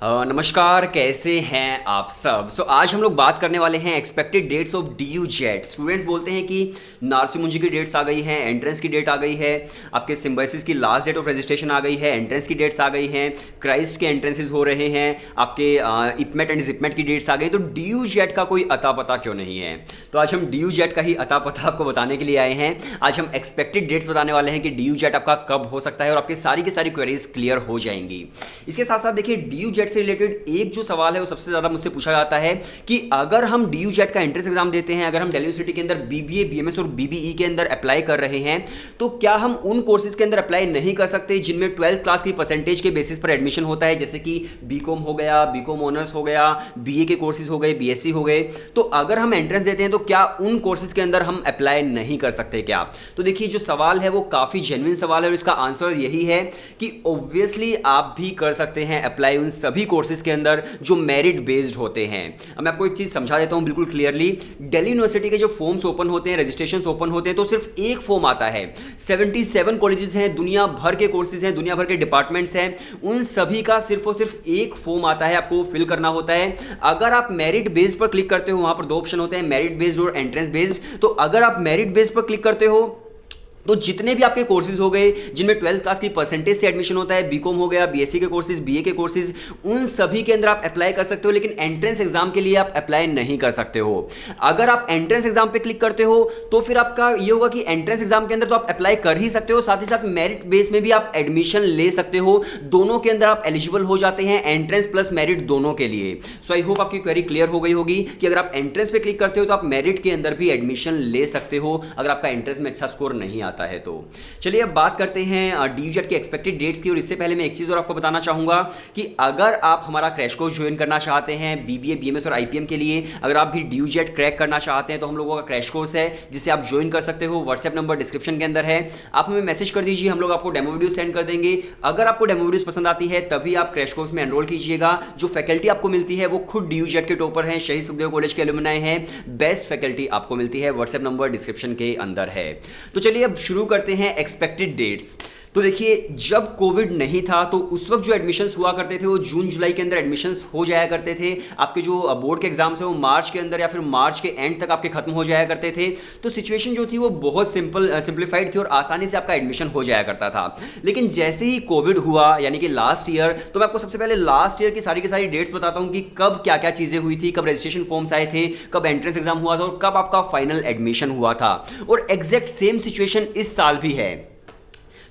नमस्कार, कैसे हैं आप सब। आज हम लोग बात करने वाले हैं expected dates of DU JAT. Students बोलते हैं कि नार्सी मुंजी की डेट्स आ गई हैं, एंट्रेंस की डेट आ गई है, आपके सिम्बायोसिस की लास्ट डेट ऑफ रजिस्ट्रेशन आ गई है, एंट्रेंस की डेट्स आ गई हैं, क्राइस्ट के एंट्रेंसेस हो रहे हैं, आपके इपमेट एंड जिपमेट की डेट्स आ गई। तो DU जेट का कोई अता पता क्यों नहीं है? तो आज हम DU जेट का ही अता पता आपको बताने के लिए आए हैं। आज हम एक्सपेक्टेड डेट्स बताने वाले हैं कि DU जेट आपका कब हो सकता है और आपकी सारी की सारी क्वेरीज क्लियर हो जाएंगी। इसके साथ साथ देखिए, DU जेट से रिलेटेड एक जो सवाल है वो सबसे ज्यादा मुझसे पूछा जाता है कि अगर हम DU जेट का एंट्रेंस एग्जाम देते हैं, अगर हम दिल्ली यूनिवर्सिटी के अंदर BBA, BMS और BBE के अंदर अप्लाई कर रहे हैं, तो क्या हम उन कोर्सेज के अंदर अप्लाई नहीं कर सकते जिनमें 12th क्लास की परसेंटेज के बेसिस पर एडमिशन होता है, जैसे कि BCom हो गया, BCom ऑनर्स हो गया, BA के कोर्सेज हो गए, BSc हो गए। तो अगर हम एंट्रेंस देते हैं तो क्या उन कोर्सेज के अंदर हम अप्लाई नहीं कर सकते क्या? तो देखिए, जो सवाल है वो काफी जेन्युइन सवाल है और इसका आंसर यही है कि ऑब्वियसली आप भी कर सकते हैं अप्लाई उन सभी कोर्सेज के अंदर जो मेरिट बेस्ड होते हैं। अब मैं आपको एक चीज समझा देता हूं बिल्कुल क्लियरली। दिल्ली यूनिवर्सिटी के जो फॉर्म्स ओपन होते हैं, रजिस्ट्रेशंस ओपन होते हैं, तो सिर्फ एक फॉर्म आता है। 77 कॉलेजेस हैं, दुनिया भर के कोर्सेज हैं, दुनिया भर के डिपार्टमेंट्स हैं, उन सभी का सिर्फ और सिर्फ एक फॉर्म आता है, आपको फिल करना होता है। अगर आप मेरिट बेस्ड पर क्लिक करते हो, वहां पर दो ऑप्शन होते हैं, मेरिट बेस्ड और एंट्रेंस बेस्ड। तो अगर आप मेरिट बेस्ड पर क्लिक करते हो तो जितने भी आपके कोर्सेज हो गए जिनमें 12th क्लास की परसेंटेज से एडमिशन होता है, BCom हो गया, BSc के कोर्सेज, BA के कोर्सेज, उन सभी के अंदर आप अप्लाई कर सकते हो, लेकिन एंट्रेंस एग्जाम के लिए आप अप्लाई नहीं कर सकते हो। अगर आप एंट्रेंस एग्जाम पे क्लिक करते हो तो फिर आपका ये होगा कि एंट्रेंस एग्जाम के अंदर तो आप अप्लाई कर ही सकते हो, साथ ही साथ मेरिट बेस में भी आप एडमिशन ले सकते हो। दोनों के अंदर आप एलिजिबल हो जाते हैं, एंट्रेंस प्लस मेरिट दोनों के लिए। सो आई होप आपकी क्वेरी क्लियर हो गई होगी कि अगर आप एंट्रेंस पे क्लिक करते हो तो आप मेरिट के अंदर भी एडमिशन ले सकते हो अगर आपका एंट्रेंस में अच्छा स्कोर नहीं आता है तो। चलिए अब बात करते हैं DU जेट की एक्सपेक्टेड डेट्स की। और इससे पहले मैं एक चीज और आपको बताना चाहूंगा कि अगर आप हमारा क्रैश कोर्स ज्वाइन करना चाहते हैं BBA, BMS और IPM के लिए, अगर आप भी DU जेट क्रैक करना चाहते हैं तो हम लोगों का क्रैश कोर्स है जिसे आप ज्वाइन कर सकते हो। व्हाट्सएप नंबर डिस्क्रिप्शन के अंदर है, आप हमें मैसेज कर दीजिए, हम लोग आपको डेमो वीडियो सेंड कर देंगे। अगर आपको डेमो वीडियोस पसंद आती है तभी आप क्रैश कोर्स में एनरोल कीजिएगा। जो फैकल्टी आपको मिलती है वो खुद DU जेट के टॉपर हैं, शहीद सुखदेव कॉलेज के एलुमनाई हैं। बेस्ट फैकल्टी आपको मिलती है, व्हाट्सएप नंबर डिस्क्रिप्शन के अंदर है। तो चलिए अब शुरू करते हैं एक्सपेक्टेड डेट्स। तो देखिए, जब कोविड नहीं था तो उस वक्त जो एडमिशंस हुआ करते थे वो जून जुलाई के अंदर एडमिशंस हो जाया करते थे। आपके जो बोर्ड के एग्जाम्स है वो मार्च के अंदर या फिर मार्च के एंड तक आपके खत्म हो जाया करते थे। तो सिचुएशन जो थी वो बहुत सिंपलीफाइड थी और आसानी से आपका एडमिशन हो जाया करता था। लेकिन जैसे ही कोविड हुआ, यानी कि लास्ट ईयर, तो मैं आपको सबसे पहले लास्ट ईयर की सारी डेट्स बताता हूं कि कब क्या क्या चीजें हुई थी, कब रजिस्ट्रेशन फॉर्म्स आए थे, कब एंट्रेंस एग्जाम हुआ था और कब आपका फाइनल एडमिशन हुआ था। और एग्जैक्ट सेम सिचुएशन इस साल भी है।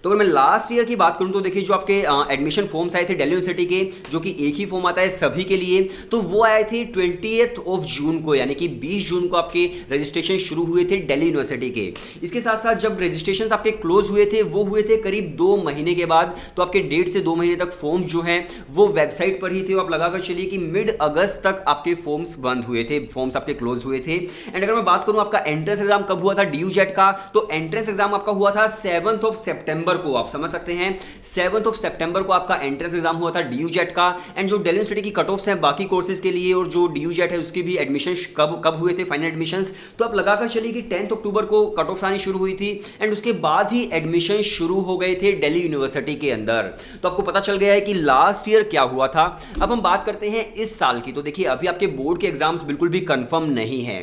तो अगर मैं लास्ट ईयर की बात करूं तो देखिए, जो आपके एडमिशन फॉर्म्स आए थे दिल्ली यूनिवर्सिटी के, जो कि एक ही फॉर्म आता है सभी के लिए, तो वो आए थे 20 जून को, यानी कि 20 जून को आपके रजिस्ट्रेशन शुरू हुए थे दिल्ली यूनिवर्सिटी के। इसके साथ साथ जब रजिस्ट्रेशन आपके क्लोज हुए थे वो हुए थे करीब 2 महीने के बाद। तो आपके डेट से 2 महीने तक फॉर्म जो है वो वेबसाइट पर ही थे। आप लगाकर चलिए कि मिड अगस्त तक आपके फॉर्म्स बंद हुए थे, फॉर्म्स आपके क्लोज हुए थे। एंड अगर मैं बात करूं आपका एंट्रेंस एग्जाम कब हुआ था DU जेट का, तो एंट्रेंस एग्जाम आपका हुआ था 7 सितंबर को। आप समझ सकते हैं 7 सितंबर को आपका एंट्रेंस एग्जाम हुआ था DU जेट का। एंड जो दिल्ली यूनिवर्सिटी की कट ऑफ्स हैं बाकी कोर्सेज के लिए और जो DU जेट है उसके भी एडमिशन कब हुए थे, फाइनल एडमिशंस, तो आप लगाकर चलिए कि 10 अक्टूबर को कट ऑफ्स आनी शुरू हुई थी एंड उसके बाद ही एडमिशन शुरू हो गए थे दिल्ली यूनिवर्सिटी के अंदर। तो आपको पता चल गया है कि लास्ट ईयर क्या हुआ था। अब हम बात करते हैं इस साल की। तो देखिए, अभी आपके बोर्ड के एग्जाम्स बिल्कुल भी कंफर्म नहीं है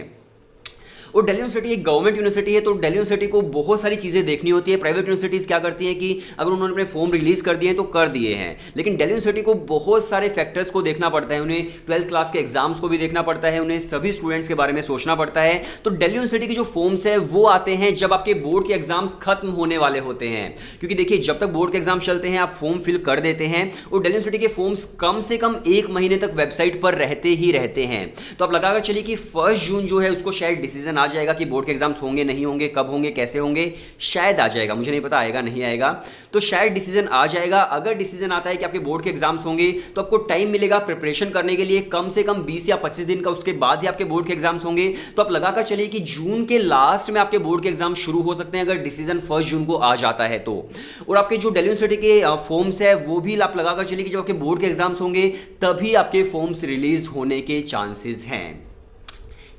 और दिल्ली यूनिवर्सिटी एक गवर्नमेंट यूनिवर्सिटी है, तो दिल्ली यूनिवर्सिटी को बहुत सारी चीज़ें देखनी होती है। प्राइवेट यूनिवर्सिटीज़ क्या करती हैं कि अगर उन्होंने अपने फॉर्म रिलीज कर दिए तो कर दिए हैं, लेकिन दिल्ली यूनिवर्सिटी को बहुत सारे फैक्टर्स को देखना पड़ता है। उन्हें 12th क्लास के एग्जाम्स को भी देखना पड़ता है, उन्हें सभी स्टूडेंट्स के बारे में सोचना पड़ता है। तो दिल्ली यूनिवर्सिटी के जो फॉर्म्स है वो आते हैं जब आपके बोर्ड के एग्जाम्स खत्म होने वाले होते हैं, क्योंकि देखिए जब तक बोर्ड के एग्जाम चलते हैं आप फॉर्म फिल कर देते हैं और दिल्ली यूनिवर्सिटी के फॉर्म्स कम से कम 1 महीने तक वेबसाइट पर रहते ही रहते हैं। तो आप लगाकर चलिए कि 1 जून जो है उसको शायद डिसीजन आ जाएगा कि बोर्ड के एग्जाम्स होंगे नहीं होंगे, कब होंगे, कैसे होंगे, शायद आ जाएगा, मुझे नहीं पता आएगा नहीं आएगा, तो शायद डिसीजन आ जाएगा। अगर डिसीजन आता है कि आपके बोर्ड के एग्जाम्स होंगे तो आपको टाइम मिलेगा प्रिपरेशन करने के लिए, कम से कम 20 या 25 दिन का, उसके बाद ही आपके बोर्ड के एग्जाम्स होंगे। तो आप लगाकर चलिए कि जून के लास्ट में आपके बोर्ड के एग्जाम शुरू हो सकते हैं अगर डिसीजन 1 जून को आ जाता है तो। और आपके जो दिल्ली यूनिवर्सिटी के फॉर्म्स है वो भी आप लगाकर चलिए कि जब आपके बोर्ड के एग्जाम्स होंगे तभी आपके फॉर्म्स रिलीज होने के चांसेस हैं।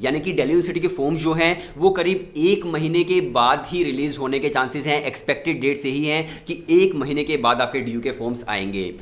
यानी कि दिल्ली यूनिवर्सिटी के फॉर्म जो हैं वो करीब 1 महीने के बाद ही रिलीज होने के चांसेस हैं। एक्सपेक्टेड डेट से ही हैं कि 1 महीने के बाद आपके DU के फॉर्म्स आएंगे।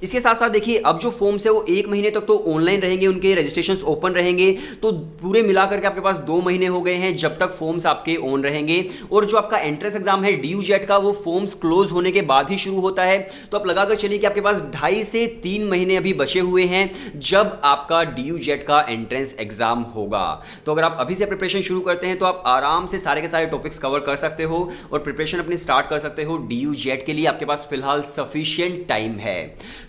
इसके साथ साथ देखिए अब जो फॉर्म्स है वो 1 महीने तक तो ऑनलाइन रहेंगे, उनके रजिस्ट्रेशंस ओपन रहेंगे, तो पूरे मिलाकर के आपके पास 2 महीने हो गए हैं जब तक फॉर्म्स आपके ऑन रहेंगे। और जो आपका एंट्रेंस एग्जाम है डी जेट का, वो फॉर्म्स क्लोज होने के बाद ही शुरू होता है। तो आप लगाकर चलिए कि आपके पास 2.5 से 3 महीने अभी बचे हुए हैं जब आपका डी जेट का एंट्रेंस एग्जाम होगा। तो अगर आप अभी से प्रिपरेशन शुरू करते हैं तो आप आराम से सारे के सारे टॉपिक्स कवर कर सकते हो और प्रिपरेशन अपनी स्टार्ट कर सकते हो डी जेट के लिए। आपके पास फिलहाल सफिशिएंट टाइम है।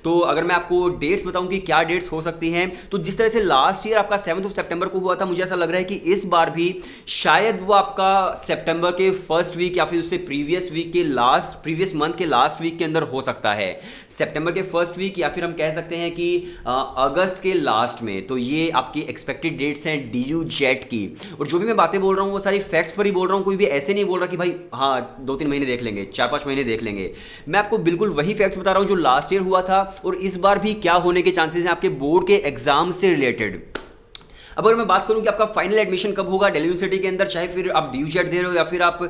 तो अगर मैं आपको डेट्स बताऊं कि क्या डेट्स हो सकती हैं, तो जिस तरह से लास्ट ईयर आपका 7 सितंबर को हुआ था, मुझे ऐसा लग रहा है कि इस बार भी शायद वो आपका सितंबर के फर्स्ट वीक या फिर उससे प्रीवियस मंथ के लास्ट वीक के अंदर हो सकता है। सितंबर के फर्स्ट वीक या फिर हम कह सकते हैं कि अगस्त के लास्ट में। तो ये आपकी एक्सपेक्टेड डेट्स हैं डी जेट की। और जो भी मैं बातें बोल रहा हूं वो सारी फैक्ट्स पर ही बोल रहा हूं, कोई भी ऐसे नहीं बोल रहा कि भाई हाँ 2-3 महीने देख लेंगे, 4-5 महीने देख लेंगे। मैं आपको बिल्कुल वही फैक्ट्स बता रहा हूं जो लास्ट ईयर हुआ था और इस बार भी क्या होने के चांसेस हैं आपके बोर्ड के एग्जाम से रिलेटेड। अब अगर मैं बात करूं कि आपका फाइनल एडमिशन कब होगा दिल्ली यूनिवर्सिटी के अंदर, चाहे फिर आप डी जेट दे रहे हो या फिर आप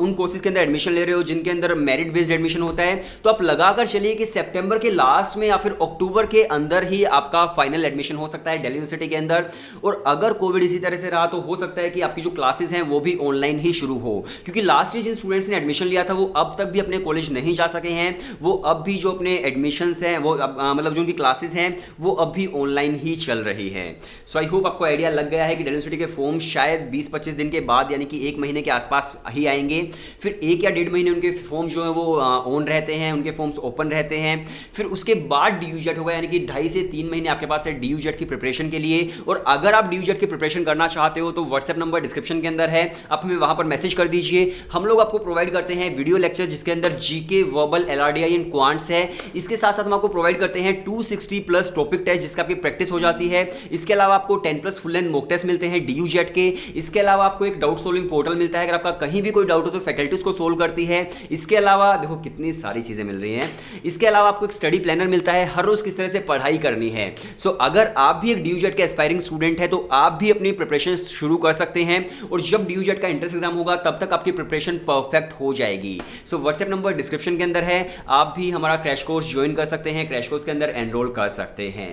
उन कोर्सेज के अंदर एडमिशन ले रहे हो जिनके अंदर मेरिट बेस्ड एडमिशन होता है, तो आप लगाकर चलिए कि सितंबर के लास्ट में या फिर अक्टूबर के अंदर ही आपका फाइनल एडमिशन हो सकता है दिल्ली यूनिवर्सिटी के अंदर। और अगर कोविड इसी तरह से रहा तो हो सकता है कि आपकी जो क्लासेस हैं वो भी ऑनलाइन ही शुरू हो, क्योंकि लास्ट ईयर जिन स्टूडेंट्स ने एडमिशन लिया था वो अब तक भी अपने कॉलेज नहीं जा सके हैं। वो अब भी जो अपने एडमिशन्स हैं वो मतलब जो उनकी क्लासेस हैं वो अब भी ऑनलाइन ही चल रही हैं। सो आई होप आपको आइडिया लग गया है कि दिल्ली यूनिवर्सिटी के फॉर्म शायद 20-25 दिन के बाद यानी कि 1 महीने के आसपास ही आएंगे। फिर 1 या 1.5 महीने उनके फॉर्म जो है वो ऑन रहते हैं, उनके फॉर्म्स ओपन रहते हैं। फिर उसके बाद डी जेट होगा, यानी कि 2.5 से 3 महीने आपके पास है डी जेट की प्रिपरेशन के लिए। और अगर आप डी जेट की प्रिपरेशन करना चाहते हो तो व्हाट्सएप नंबर डिस्क्रिप्शन के अंदर है, आप हमें वहां पर मैसेज कर दीजिए। हम लोग आपको प्रोवाइड करते हैं वीडियो लेक्चर जिसके अंदर GK, verbal, LRDI and quants है। इसके साथ साथ हम आपको प्रोवाइड करते हैं 260+ टॉपिक टेस्ट जिसका आपकी प्रैक्टिस हो जाती है। इसके अलावा आपको 10+ फुल लेंथ मॉक टेस्ट मिलते हैं डी जेट के। इसके अलावा आपको एक डाउट सोल्विंग पोर्टल मिलता है, अगर आपका कहीं भी कोई डाउट हो तो फैकल्टी उसको सोल्व करती है। इसके अलावा देखो कितनी सारी चीजें मिल रही हैं। इसके अलावा आपको एक स्टडी प्लानर मिलता है, हर रोज किस तरह से पढ़ाई करनी है। सो अगर आप भी एक डी जेट के एस्पायरिंग स्टूडेंट है तो आप भी अपनी प्रिपरेशन शुरू कर सकते हैं और जब डी जेट का एंट्रेंस एग्जाम होगा तब तक आपकी प्रिपरेशन परफेक्ट हो जाएगी। सो व्हाट्सएप नंबर डिस्क्रिप्शन के अंदर है, आप भी हमारा क्रैश कोर्स ज्वाइन कर सकते हैं, क्रैश कोर्स के अंदर एनरोल कर सकते हैं।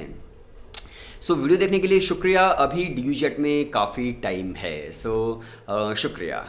सो वीडियो देखने के लिए शुक्रिया। अभी डी जेट में काफ़ी टाइम है, सो शुक्रिया।